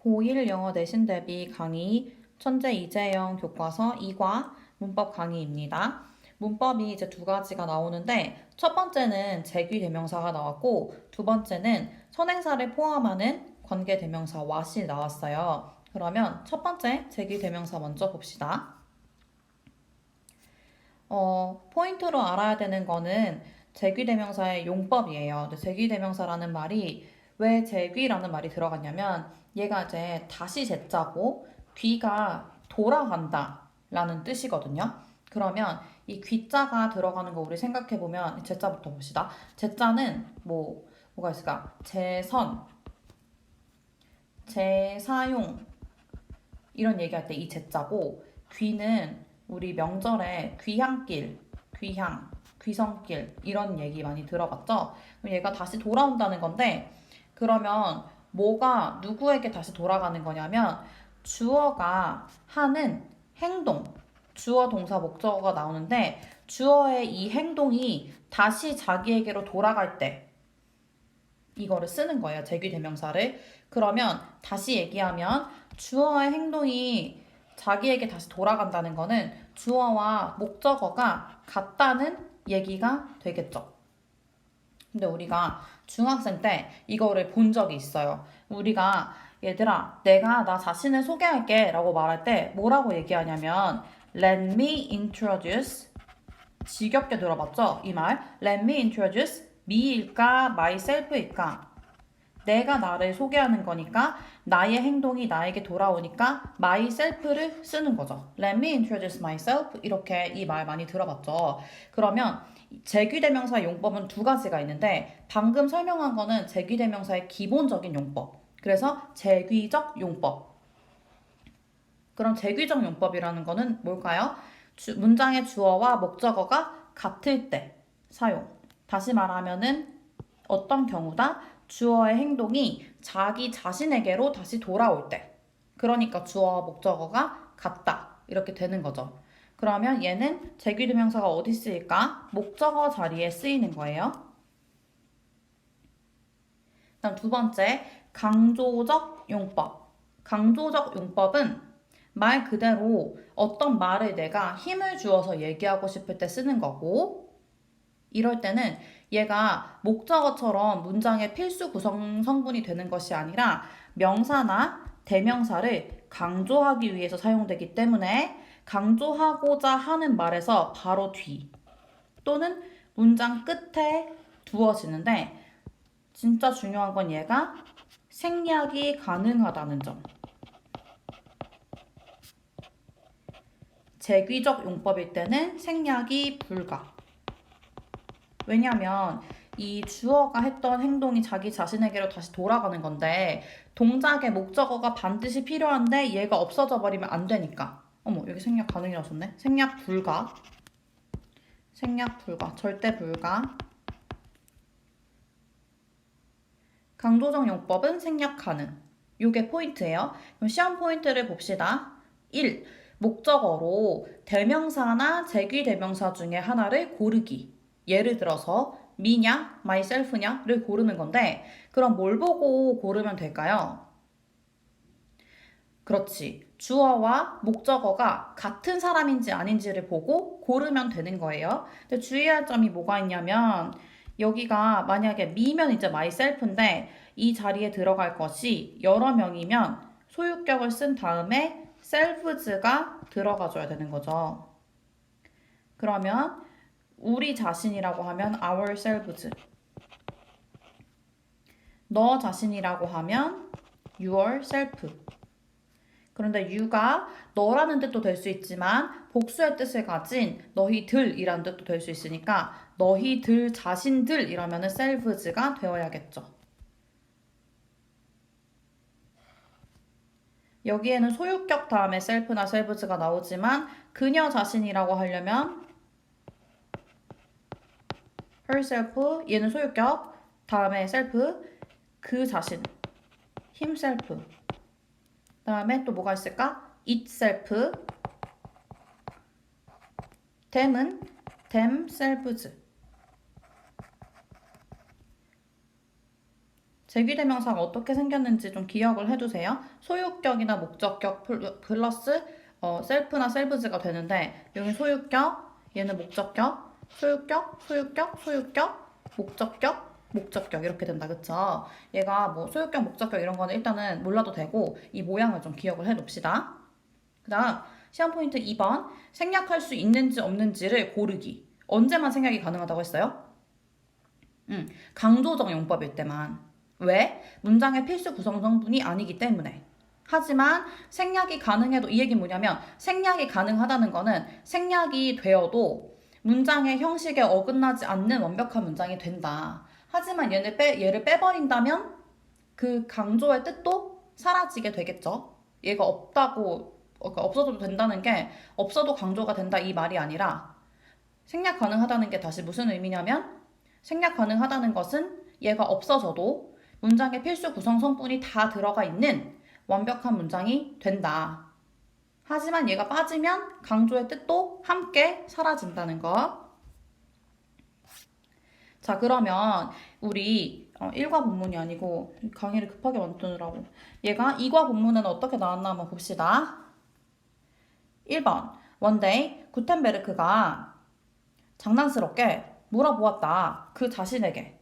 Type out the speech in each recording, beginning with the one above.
고1 영어 내신 대비 강의 천재 이재영 교과서 2과 문법 강의입니다. 문법이 이제 두 가지가 나오는데 첫 번째는 제귀대명사가 나왔고 두 번째는 선행사를 포함하는 관계대명사 what이 나왔어요. 그러면 첫 번째 제귀대명사 먼저 봅시다. 포인트로 알아야 되는 거는 제귀대명사의 용법이에요. 근데 제귀대명사라는 말이 왜 제귀라는 말이 들어갔냐면 얘가 이제 다시 제자고 귀가 돌아간다 라는 뜻이거든요. 그러면 이 귀자가 들어가는 거 우리 생각해보면 제자부터 봅시다. 제자는 뭐가 있을까? 제선, 제사용 이런 얘기할 때 이 제자고 귀는 우리 명절에 귀향길, 귀향, 귀성길 이런 얘기 많이 들어봤죠? 그럼 얘가 다시 돌아온다는 건데 그러면 뭐가 누구에게 다시 돌아가는 거냐면 주어가 하는 행동, 주어 동사 목적어가 나오는데 주어의 이 행동이 다시 자기에게로 돌아갈 때 이거를 쓰는 거예요. 제귀대명사를. 그러면 다시 얘기하면 주어의 행동이 자기에게 다시 돌아간다는 거는 주어와 목적어가 같다는 얘기가 되겠죠. 근데 우리가 중학생 때 이거를 본 적이 있어요. 우리가 얘들아, 내가 나 자신을 소개할게 라고 말할 때 뭐라고 얘기하냐면 Let me introduce 지겹게 들어봤죠? 이 말. Let me introduce me일까 myself일까? 내가 나를 소개하는 거니까 나의 행동이 나에게 돌아오니까 myself를 쓰는 거죠. Let me introduce myself 이렇게 이 말 많이 들어봤죠. 그러면 제귀대명사 용법은 두 가지가 있는데 방금 설명한 거는 제귀대명사의 기본적인 용법. 그래서 제귀적 용법. 그럼 제귀적 용법이라는 거는 뭘까요? 문장의 주어와 목적어가 같을 때 사용. 다시 말하면은 어떤 경우다? 주어의 행동이 자기 자신에게로 다시 돌아올 때. 그러니까 주어와 목적어가 같다. 이렇게 되는 거죠. 그러면 얘는 제귀대명사가 어디 쓰일까? 목적어 자리에 쓰이는 거예요. 그다음 두 번째, 강조적 용법. 강조적 용법은 말 그대로 어떤 말을 내가 힘을 주어서 얘기하고 싶을 때 쓰는 거고, 이럴 때는 얘가 목적어처럼 문장의 필수 구성 성분이 되는 것이 아니라 명사나 대명사를 강조하기 위해서 사용되기 때문에 강조하고자 하는 말에서 바로 뒤 또는 문장 끝에 두어지는데 진짜 중요한 건 얘가 생략이 가능하다는 점. 제귀적 용법일 때는 생략이 불가. 왜냐면 이 주어가 했던 행동이 자기 자신에게로 다시 돌아가는 건데 동작의 목적어가 반드시 필요한데 얘가 없어져 버리면 안 되니까. 어머, 여기 생략 가능이라고 썼네. 생략 불가. 생략 불가. 절대 불가. 강조적 용법은 생략 가능. 요게 포인트예요. 그럼 시험 포인트를 봅시다. 1. 목적어로 대명사나 제귀대명사 중에 하나를 고르기. 예를 들어서 me냐, myself냐를 고르는 건데 그럼 뭘 보고 고르면 될까요? 그렇지. 주어와 목적어가 같은 사람인지 아닌지를 보고 고르면 되는 거예요. 근데 주의할 점이 뭐가 있냐면 여기가 만약에 me면 이제 myself인데 이 자리에 들어갈 것이 여러 명이면 소유격을 쓴 다음에 selves가 들어가 줘야 되는 거죠. 그러면 우리 자신이라고 하면 ourselves. 너 자신이라고 하면 yourself. 그런데 you가 너라는 뜻도 될 수 있지만 복수의 뜻을 가진 너희들이라는 뜻도 될 수 있으니까 너희들 자신들 이러면은 selves가 되어야겠죠. 여기에는 소유격 다음에 self나 selves가 나오지만 그녀 자신이라고 하려면 herself 얘는 소유격 다음에 self 그 자신 himself 다음에 또 뭐가 있을까? itself them은 themselves 제귀대명사가 어떻게 생겼는지 좀 기억을 해두세요. 소유격이나 목적격 플러스 셀프나 셀브즈가 되는데 여기 소유격, 얘는 목적격, 소유격, 목적격 이렇게 된다. 그쵸? 얘가 뭐 소유격, 목적격 이런 거는 일단은 몰라도 되고 이 모양을 좀 기억을 해놓읍시다. 그 다음 시험 포인트 2번 생략할 수 있는지 없는지를 고르기. 언제만 생략이 가능하다고 했어요? 강조적 용법일 때만. 왜? 문장의 필수 구성 성분이 아니기 때문에. 하지만 생략이 가능해도 이 얘기는 뭐냐면 생략이 가능하다는 거는 생략이 되어도 문장의 형식에 어긋나지 않는 완벽한 문장이 된다. 하지만 얘를 빼버린다면 그 강조의 뜻도 사라지게 되겠죠. 얘가 없다고, 그러니까 없어도 된다는 게 없어도 강조가 된다 이 말이 아니라 생략 가능하다는 게 다시 무슨 의미냐면 생략 가능하다는 것은 얘가 없어져도 문장의 필수 구성 성분이 다 들어가 있는 완벽한 문장이 된다. 하지만 얘가 빠지면 강조의 뜻도 함께 사라진다는 거. 자, 그러면 우리 1과 본문이 아니고 강의를 급하게 만드느라고 얘가 2과 본문은 어떻게 나왔나 한번 봅시다. 1번 원데이 구텐베르크가 장난스럽게 물어보았다. 그 자신에게.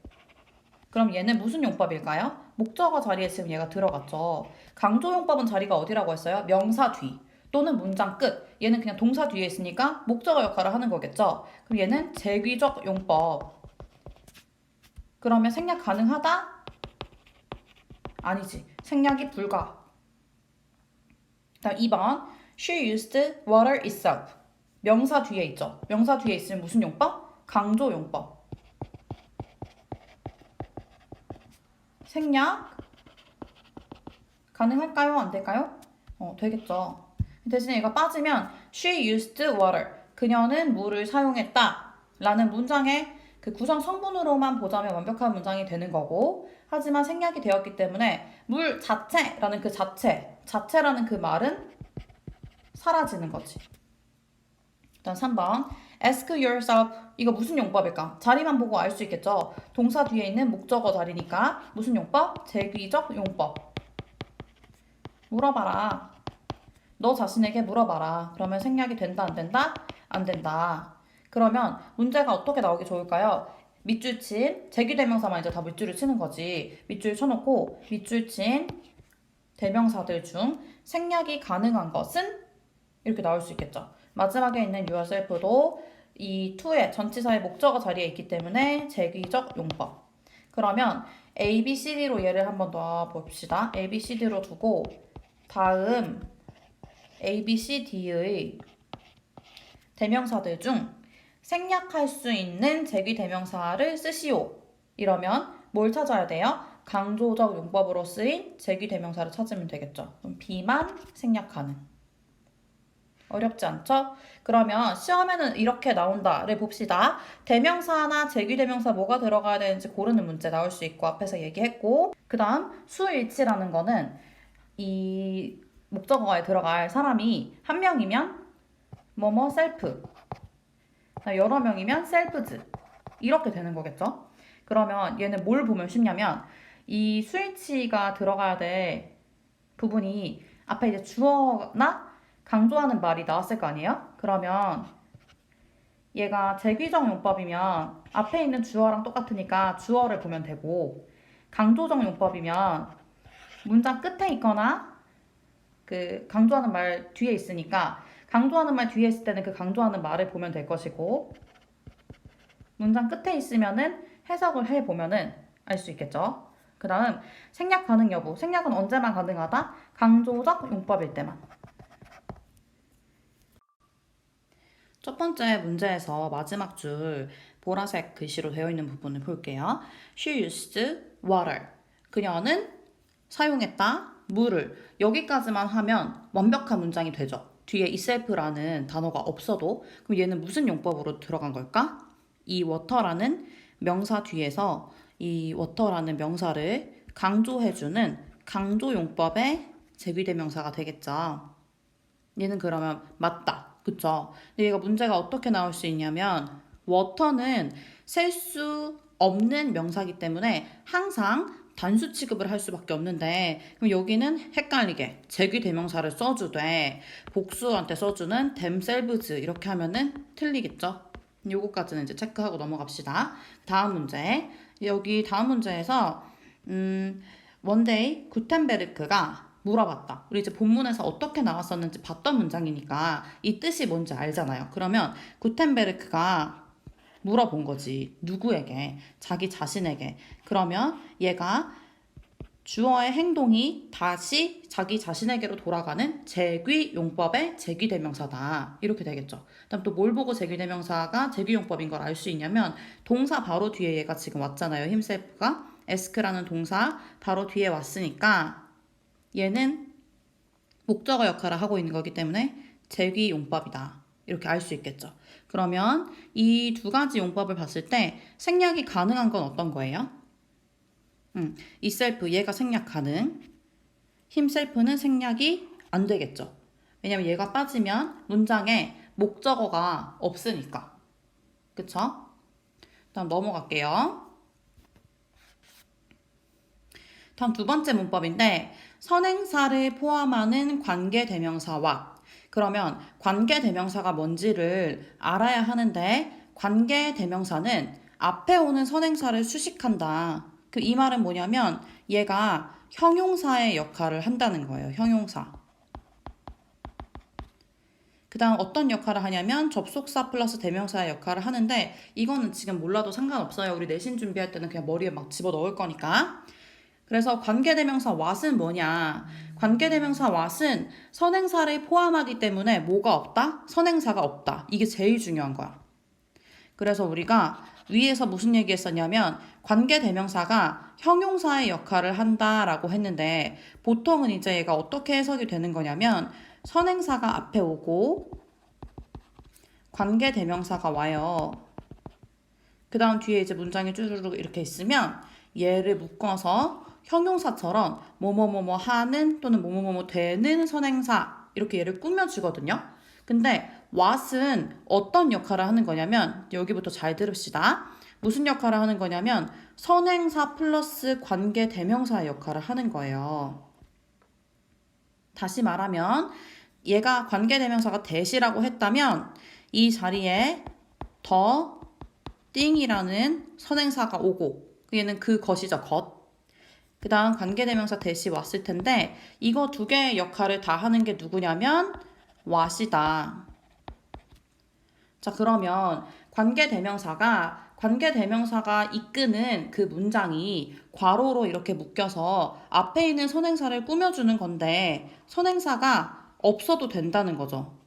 그럼 얘는 무슨 용법일까요? 목적어 자리에 지금 얘가 들어갔죠. 강조 용법은 자리가 어디라고 했어요? 명사 뒤 또는 문장 끝. 얘는 그냥 동사 뒤에 있으니까 목적어 역할을 하는 거겠죠. 그럼 얘는 제귀적 용법. 그러면 생략 가능하다? 아니지. 생략이 불가. 다음 2번 She used water itself. 명사 뒤에 있죠. 명사 뒤에 있으면 무슨 용법? 강조 용법. 생략 가능할까요? 안 될까요? 되겠죠. 대신에 얘가 빠지면 She used water. 그녀는 물을 사용했다. 라는 문장의 그 구성 성분으로만 보자면 완벽한 문장이 되는 거고 하지만 생략이 되었기 때문에 물 자체라는 그 자체라는 그 말은 사라지는 거지. 일단 3번 Ask yourself. 이거 무슨 용법일까? 자리만 보고 알 수 있겠죠. 동사 뒤에 있는 목적어 자리니까 무슨 용법? 제귀적 용법. 물어봐라. 너 자신에게 물어봐라. 그러면 생략이 된다 안 된다? 안 된다. 그러면 문제가 어떻게 나오기 좋을까요? 밑줄 친 제귀대명사만 이제 다 밑줄을 치는 거지. 밑줄 쳐놓고 밑줄 친 대명사들 중 생략이 가능한 것은 이렇게 나올 수 있겠죠. 마지막에 있는 yourself도 이 to의 전치사의 목적어 자리에 있기 때문에 제귀적 용법. 그러면 A, B, C, D로 얘를 한번 더 봅시다. A, B, C, D로 두고 다음 A, B, C, D의 대명사들 중 생략할 수 있는 제귀 대명사를 쓰시오. 이러면 뭘 찾아야 돼요? 강조적 용법으로 쓰인 제귀 대명사를 찾으면 되겠죠. 그럼 B만 생략 가능. 어렵지 않죠? 그러면 시험에는 이렇게 나온다를 봅시다. 대명사나 제귀대명사 뭐가 들어가야 되는지 고르는 문제 나올 수 있고 앞에서 얘기했고 그 다음 수일치라는 거는 이 목적어에 들어갈 사람이 한 명이면 뭐뭐 셀프 여러 명이면 셀프즈 이렇게 되는 거겠죠? 그러면 얘는 뭘 보면 쉽냐면 이 수일치가 들어가야 될 부분이 앞에 이제 주어나 강조하는 말이 나왔을 거 아니에요? 그러면 얘가 제귀적 용법이면 앞에 있는 주어랑 똑같으니까 주어를 보면 되고 강조적 용법이면 문장 끝에 있거나 그 강조하는 말 뒤에 있으니까 강조하는 말 뒤에 있을 때는 그 강조하는 말을 보면 될 것이고 문장 끝에 있으면은 해석을 해보면은 알 수 있겠죠. 그 다음 생략 가능 여부. 생략은 언제만 가능하다? 강조적 용법일 때만. 첫 번째 문제에서 마지막 줄 보라색 글씨로 되어 있는 부분을 볼게요. She used water. 그녀는 사용했다. 물을. 여기까지만 하면 완벽한 문장이 되죠. 뒤에 itself라는 단어가 없어도 그럼 얘는 무슨 용법으로 들어간 걸까? 이 water라는 명사 뒤에서 이 water라는 명사를 강조해주는 강조용법의 제귀대명사가 되겠죠. 얘는 그러면 맞다. 그쵸? 근데 얘가 문제가 어떻게 나올 수 있냐면 water는 셀 수 없는 명사이기 때문에 항상 단수 취급을 할 수밖에 없는데 그럼 여기는 헷갈리게 제귀대명사를 써주되 복수한테 써주는 themselves 이렇게 하면은 틀리겠죠. 요거까지는 이제 체크하고 넘어갑시다. 다음 문제. 여기 다음 문제에서 원데이 구텐베르크가 물어봤다. 우리 이제 본문에서 어떻게 나왔었는지 봤던 문장이니까 이 뜻이 뭔지 알잖아요. 그러면 구텐베르크가 물어본 거지. 누구에게? 자기 자신에게. 그러면 얘가 주어의 행동이 다시 자기 자신에게로 돌아가는 제귀용법의 제귀대명사다. 이렇게 되겠죠. 그다음 또 뭘 보고 제귀대명사가 제귀용법인 걸 알 수 있냐면 동사 바로 뒤에 얘가 지금 왔잖아요. himself가. ask라는 동사 바로 뒤에 왔으니까 얘는 목적어 역할을 하고 있는 거기 때문에 제귀용법이다. 이렇게 알 수 있겠죠. 그러면 이 두 가지 용법을 봤을 때 생략이 가능한 건 어떤 거예요? 이 셀프 얘가 생략 가능. 힘셀프는 생략이 안 되겠죠. 왜냐면 얘가 빠지면 문장에 목적어가 없으니까. 그쵸? 다음 넘어갈게요. 다음 두 번째 문법인데 선행사를 포함하는 관계대명사와 그러면 관계대명사가 뭔지를 알아야 하는데 관계대명사는 앞에 오는 선행사를 수식한다. 이 말은 뭐냐면 얘가 형용사의 역할을 한다는 거예요. 형용사. 그 다음 어떤 역할을 하냐면 접속사 플러스 대명사의 역할을 하는데 이거는 지금 몰라도 상관없어요. 우리 내신 준비할 때는 그냥 머리에 막 집어넣을 거니까. 그래서 관계대명사 what은 뭐냐? 관계대명사 what은 선행사를 포함하기 때문에 뭐가 없다? 선행사가 없다. 이게 제일 중요한 거야. 그래서 우리가 위에서 무슨 얘기했었냐면 관계대명사가 형용사의 역할을 한다라고 했는데 보통은 이제 얘가 어떻게 해석이 되는 거냐면 선행사가 앞에 오고 관계대명사가 와요. 그 다음 뒤에 이제 문장이 쭈르륵 이렇게 있으면 얘를 묶어서 형용사처럼 뭐뭐뭐뭐 하는 또는 뭐뭐뭐뭐 되는 선행사 이렇게 얘를 꾸며주거든요. 근데 what은 어떤 역할을 하는 거냐면 여기부터 잘 들읍시다. 무슨 역할을 하는 거냐면 선행사 플러스 관계 대명사의 역할을 하는 거예요. 다시 말하면 얘가 관계 대명사가 대시라고 했다면 이 자리에 더 띵이라는 선행사가 오고 얘는 그 것이죠. 것. 그 다음 관계대명사 대시 왔을 텐데 이거 두 개의 역할을 다 하는 게 누구냐면 what이다. 자 그러면 관계대명사가 이끄는 그 문장이 괄호로 이렇게 묶여서 앞에 있는 선행사를 꾸며주는 건데 선행사가 없어도 된다는 거죠.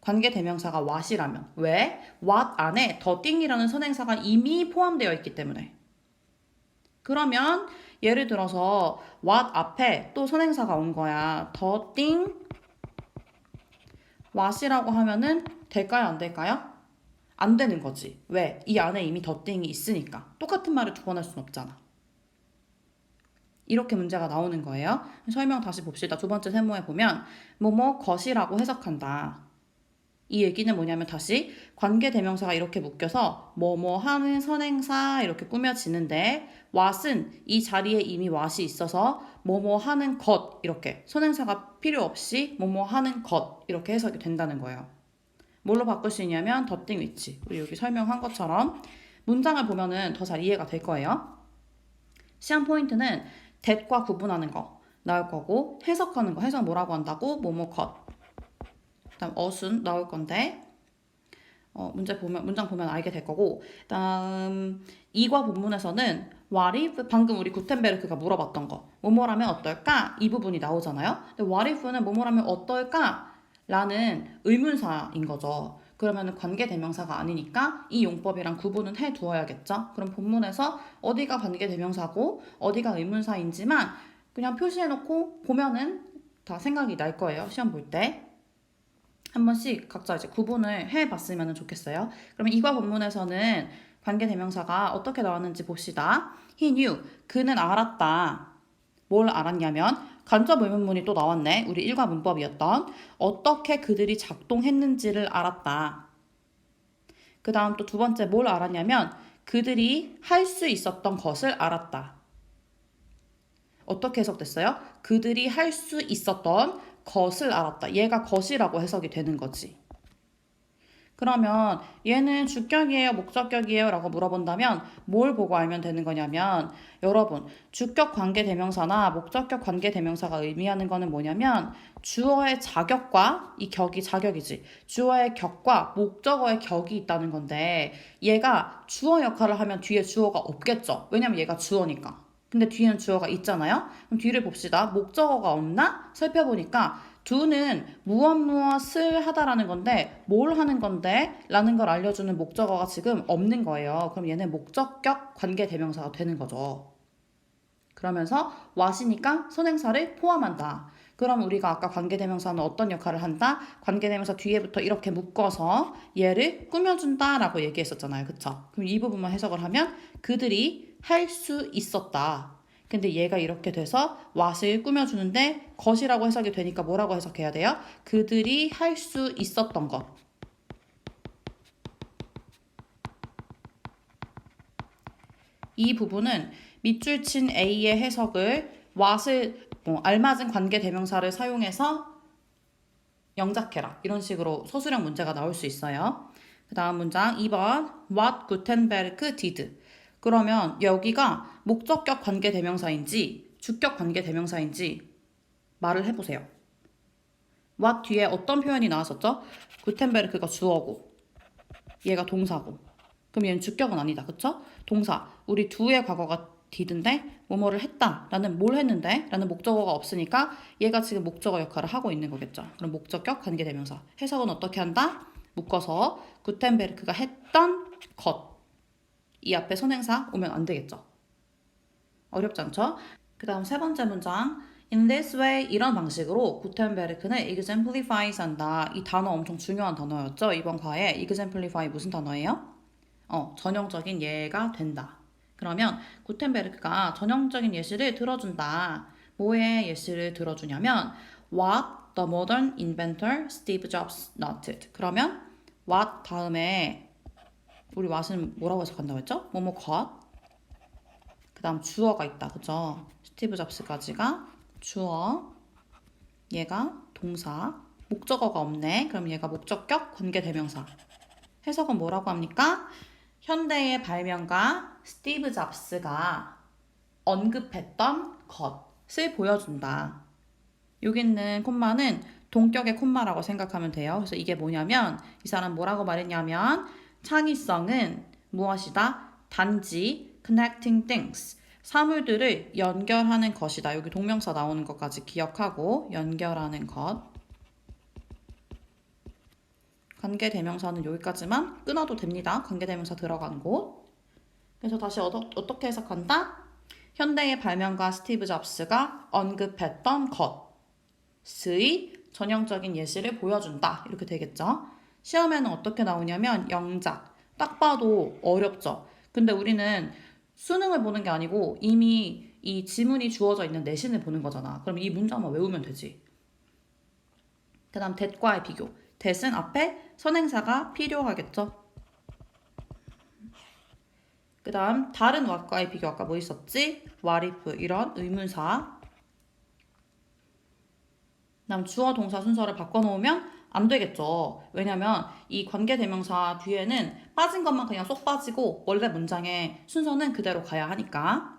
관계대명사가 what이라면. 왜? what 안에 더 띵이라는 선행사가 이미 포함되어 있기 때문에. 그러면 예를 들어서 what 앞에 또 선행사가 온 거야. 더 띵 what이라고 하면은 될까요? 안 될까요? 안 되는 거지. 왜? 이 안에 이미 더 띵이 있으니까. 똑같은 말을 두 번 할 순 없잖아. 이렇게 문제가 나오는 거예요. 설명 다시 봅시다. 두 번째 세모에 보면 뭐뭐 것이라고 해석한다. 이 얘기는 뭐냐면 다시 관계대명사가 이렇게 묶여서 뭐뭐 하는 선행사 이렇게 꾸며지는데 what은 이 자리에 이미 what이 있어서 뭐뭐 하는 것 이렇게 선행사가 필요 없이 뭐뭐 하는 것 이렇게 해석이 된다는 거예요. 뭘로 바꿀 수 있냐면 더띵 위치 우리 여기 설명한 것처럼 문장을 보면은 더 잘 이해가 될 거예요. 시험 포인트는 that과 구분하는 거 나올 거고 해석하는 거 해석 뭐라고 한다고 뭐뭐 것 그다음 어순 나올 건데 문장 보면 알게 될 거고 그다음 이과 본문에서는 what if 방금 우리 구텐베르크가 물어봤던 거 뭐뭐라면 어떨까 이 부분이 나오잖아요. 근데 what if는 뭐뭐라면 어떨까 라는 의문사인 거죠. 그러면 관계대명사가 아니니까 이 용법이랑 구분은 해두어야겠죠. 그럼 본문에서 어디가 관계대명사고 어디가 의문사인지만 그냥 표시해놓고 보면은 다 생각이 날 거예요. 시험 볼 때. 한 번씩 각자 이제 구분을 해봤으면 좋겠어요. 그러면 이과 본문에서는 관계대명사가 어떻게 나왔는지 봅시다. He knew. 그는 알았다. 뭘 알았냐면 간접 의문문이 또 나왔네. 우리 일과 문법이었던 어떻게 그들이 작동했는지를 알았다. 그 다음 또 두 번째 뭘 알았냐면 그들이 할 수 있었던 것을 알았다. 어떻게 해석됐어요? 그들이 할 수 있었던 것을 알았다. 얘가 것이라고 해석이 되는 거지. 그러면 얘는 주격이에요, 목적격이에요? 라고 물어본다면 뭘 보고 알면 되는 거냐면 여러분, 주격 관계대명사나 목적격 관계대명사가 의미하는 거는 뭐냐면 주어의 자격과 이 격이 자격이지. 주어의 격과 목적어의 격이 있다는 건데 얘가 주어 역할을 하면 뒤에 주어가 없겠죠. 왜냐면 얘가 주어니까. 근데 뒤에는 주어가 있잖아요. 그럼 뒤를 봅시다. 목적어가 없나? 살펴보니까 do는 무엇을 하다라는 건데 뭘 하는 건데? 라는 걸 알려주는 목적어가 지금 없는 거예요. 그럼 얘는 목적격 관계대명사가 되는 거죠. 그러면서 what이니까 선행사를 포함한다. 그럼 우리가 아까 관계대명사는 어떤 역할을 한다? 관계대명사 뒤에부터 이렇게 묶어서 얘를 꾸며준다 라고 얘기했었잖아요. 그쵸? 그럼 이 부분만 해석을 하면 그들이 할 수 있었다. 근데 얘가 이렇게 돼서 what을 꾸며주는데 것이라고 해석이 되니까 뭐라고 해석해야 돼요? 그들이 할 수 있었던 것. 이 부분은 밑줄 친 A의 해석을 what을 알맞은 관계대명사를 사용해서 영작해라. 이런 식으로 소수령 문제가 나올 수 있어요. 그 다음 문장 2번 What Gutenberg did. 그러면 여기가 목적격 관계대명사인지 주격 관계대명사인지 말을 해보세요. what 뒤에 어떤 표현이 나왔었죠? 구텐베르크가 주어고 얘가 동사고 그럼 얘는 주격은 아니다. 그쵸? 동사 우리 do의 과거가 did인데 뭐뭐를 했다 라는 뭘 했는데 라는 목적어가 없으니까 얘가 지금 목적어 역할을 하고 있는 거겠죠. 그럼 목적격 관계대명사 해석은 어떻게 한다? 묶어서 구텐베르크가 했던 것 이 앞에 선행사 오면 안 되겠죠. 어렵지 않죠? 그 다음 세 번째 문장 In this way 이런 방식으로 구텐베르크는 exemplifies 한다. 이 단어 엄청 중요한 단어였죠. 이번 과에 exemplify 무슨 단어예요? 전형적인 예가 된다. 그러면 구텐베르크가 전형적인 예시를 들어준다. 뭐의 예시를 들어주냐면 What the modern inventor Steve Jobs noted. 그러면 what 다음에 우리 what은 뭐라고 해석한다고 했죠? 뭐뭐 것. 그 다음 주어가 있다. 그죠? 스티브 잡스까지가 주어, 얘가 동사, 목적어가 없네. 그럼 얘가 목적격 관계대명사. 해석은 뭐라고 합니까? 현대의 발명가 스티브 잡스가 언급했던 것을 보여준다. 여기 있는 콤마는 동격의 콤마라고 생각하면 돼요. 그래서 이게 뭐냐면 이 사람 뭐라고 말했냐면 창의성은 무엇이다? 단지 connecting things. 사물들을 연결하는 것이다. 여기 동명사 나오는 것까지 기억하고 연결하는 것. 관계대명사는 여기까지만 끊어도 됩니다. 관계대명사 들어간 곳. 그래서 다시 어떻게 해석한다? 현대의 발명가 스티브 잡스가 언급했던 것의 전형적인 예시를 보여준다. 이렇게 되겠죠. 시험에는 어떻게 나오냐면 영작. 딱 봐도 어렵죠. 근데 우리는 수능을 보는 게 아니고 이미 이 지문이 주어져 있는 내신을 보는 거잖아. 그럼 이 문장만 외우면 되지. 그 다음 that과의 비교. that은 앞에 선행사가 필요하겠죠. 그 다음 다른 what과의 비교 아까 뭐 있었지? what if 이런 의문사. 그 다음 주어 동사 순서를 바꿔놓으면 안 되겠죠. 왜냐면 이 관계대명사 뒤에는 빠진 것만 그냥 쏙 빠지고 원래 문장의 순서는 그대로 가야 하니까.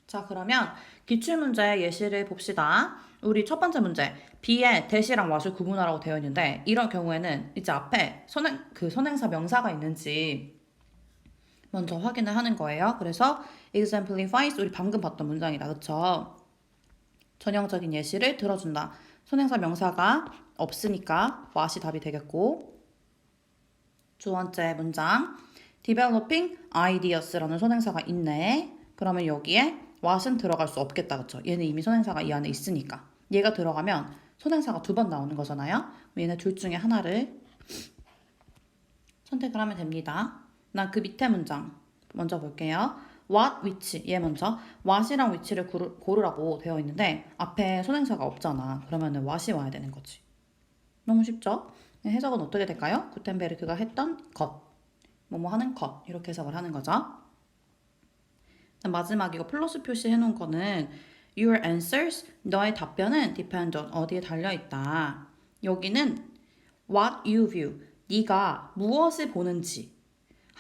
자, 그러면 기출문제 예시를 봅시다. 우리 첫 번째 문제. B에 대시랑 what을 구분하라고 되어 있는데 이런 경우에는 이제 앞에 선행사 명사가 있는지 먼저 확인을 하는 거예요. 그래서 exemplifies 우리 방금 봤던 문장이다. 그쵸? 전형적인 예시를 들어준다. 선행사 명사가 없으니까 what이 답이 되겠고 두 번째 문장 developing ideas라는 선행사가 있네. 그러면 여기에 what은 들어갈 수 없겠다. 그쵸? 얘는 이미 선행사가 이 안에 있으니까 얘가 들어가면 선행사가 두 번 나오는 거잖아요. 얘네 둘 중에 하나를 선택을 하면 됩니다. 난 그 밑에 문장 먼저 볼게요. what, which 얘 먼저 what이랑 which를 고르라고 되어 있는데 앞에 선행사가 없잖아. 그러면은 what이 와야 되는 거지. 너무 쉽죠? 해석은 어떻게 될까요? 구텐베르크가 했던 것, 뭐뭐 하는 것 이렇게 해석을 하는 거죠. 마지막 이거 플러스 표시 해놓은 거는 your answers, 너의 답변은 depend on 어디에 달려있다. 여기는 what you view, 네가 무엇을 보는지.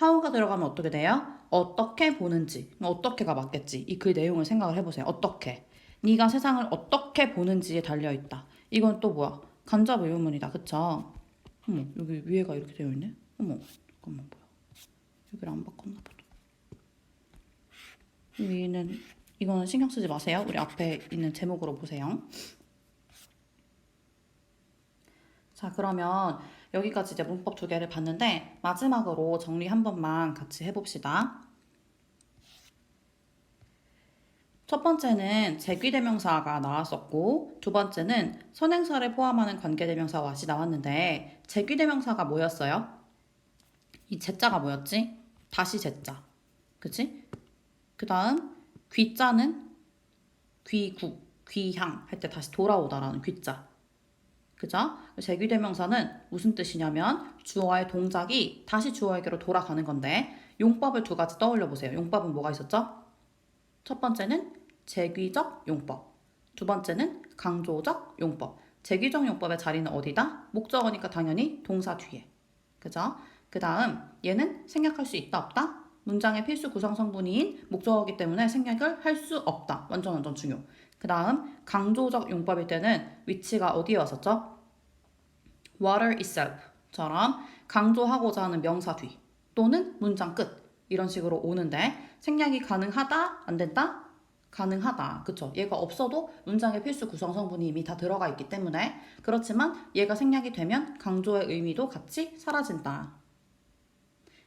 how가 들어가면 어떻게 돼요? 어떻게 보는지. 어떻게가 맞겠지. 이 글 내용을 생각을 해보세요. 어떻게. 네가 세상을 어떻게 보는지에 달려있다. 이건 또 뭐야? 간접 의문문이다. 그쵸? 어머, 여기 위에가 이렇게 되어 있네? 어머, 잠깐만, 뭐야. 여기를 안 바꿨나 보다. 위는, 이거는 신경 쓰지 마세요. 우리 앞에 있는 제목으로 보세요. 자, 그러면 여기까지 이제 문법 2개를 봤는데, 마지막으로 정리 한 번만 같이 해봅시다. 첫 번째는 제귀대명사가 나왔었고, 두 번째는 선행사를 포함하는 관계대명사 what이 나왔는데, 제귀대명사가 뭐였어요? 이 제자가 뭐였지? 다시 제자. 그치? 그 다음 귀자는 귀국, 귀향 할 때 다시 돌아오다라는 귀자. 그죠? 제귀대명사는 무슨 뜻이냐면 주어의 동작이 다시 주어에게로 돌아가는 건데 용법을 2가지 떠올려 보세요. 용법은 뭐가 있었죠? 첫 번째는 제귀적 용법. 두 번째는 강조적 용법. 제귀적 용법의 자리는 어디다? 목적어니까 당연히 동사 뒤에. 그죠? 그 다음 얘는 생략할 수 있다 없다? 문장의 필수 구성 성분인 목적어이기 때문에 생략을 할 수 없다. 완전 중요. 그 다음 강조적 용법일 때는 위치가 어디에 왔었죠? water itself처럼 강조하고자 하는 명사 뒤 또는 문장 끝 이런 식으로 오는데 생략이 가능하다? 안 된다? 가능하다. 그쵸? 얘가 없어도 문장의 필수 구성 성분이 이미 다 들어가 있기 때문에 그렇지만 얘가 생략이 되면 강조의 의미도 같이 사라진다.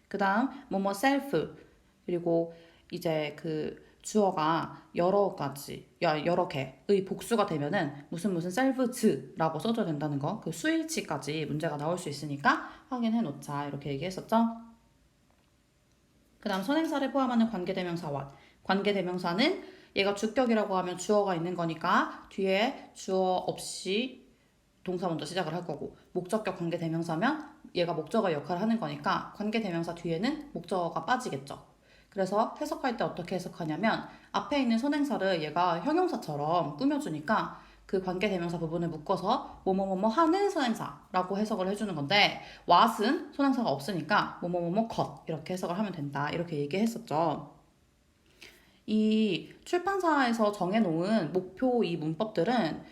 그 다음 뭐뭐 self 그리고 이제 그 주어가 여러 가지, 여러 개의 복수가 되면은 무슨 selfs라고 써줘야 된다는 거, 그 수일치까지 문제가 나올 수 있으니까 확인해 놓자 이렇게 얘기했었죠. 그 다음 선행사를 포함하는 관계대명사 what. 관계대명사는 얘가 주격이라고 하면 주어가 있는 거니까 뒤에 주어 없이 동사 먼저 시작을 할 거고 목적격 관계대명사면 얘가 목적어 역할을 하는 거니까 관계대명사 뒤에는 목적어가 빠지겠죠. 그래서 해석할 때 어떻게 해석하냐면 앞에 있는 선행사를 얘가 형용사처럼 꾸며주니까 그 관계대명사 부분을 묶어서 뭐뭐뭐뭐 하는 선행사라고 해석을 해주는 건데 what은 선행사가 없으니까 뭐뭐뭐뭐 것 이렇게 해석을 하면 된다 이렇게 얘기했었죠. 이 출판사에서 정해놓은 목표 이 문법들은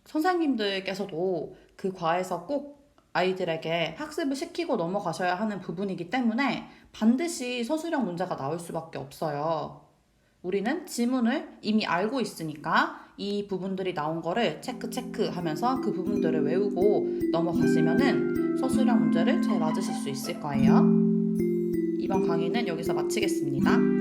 선생님들께서도 그 과에서 꼭 아이들에게 학습을 시키고 넘어가셔야 하는 부분이기 때문에 반드시 서술형 문제가 나올 수밖에 없어요. 우리는 지문을 이미 알고 있으니까 이 부분들이 나온 거를 체크 하면서 그 부분들을 외우고 넘어가시면은 서술형 문제를 잘 맞으실 수 있을 거예요. 이번 강의는 여기서 마치겠습니다.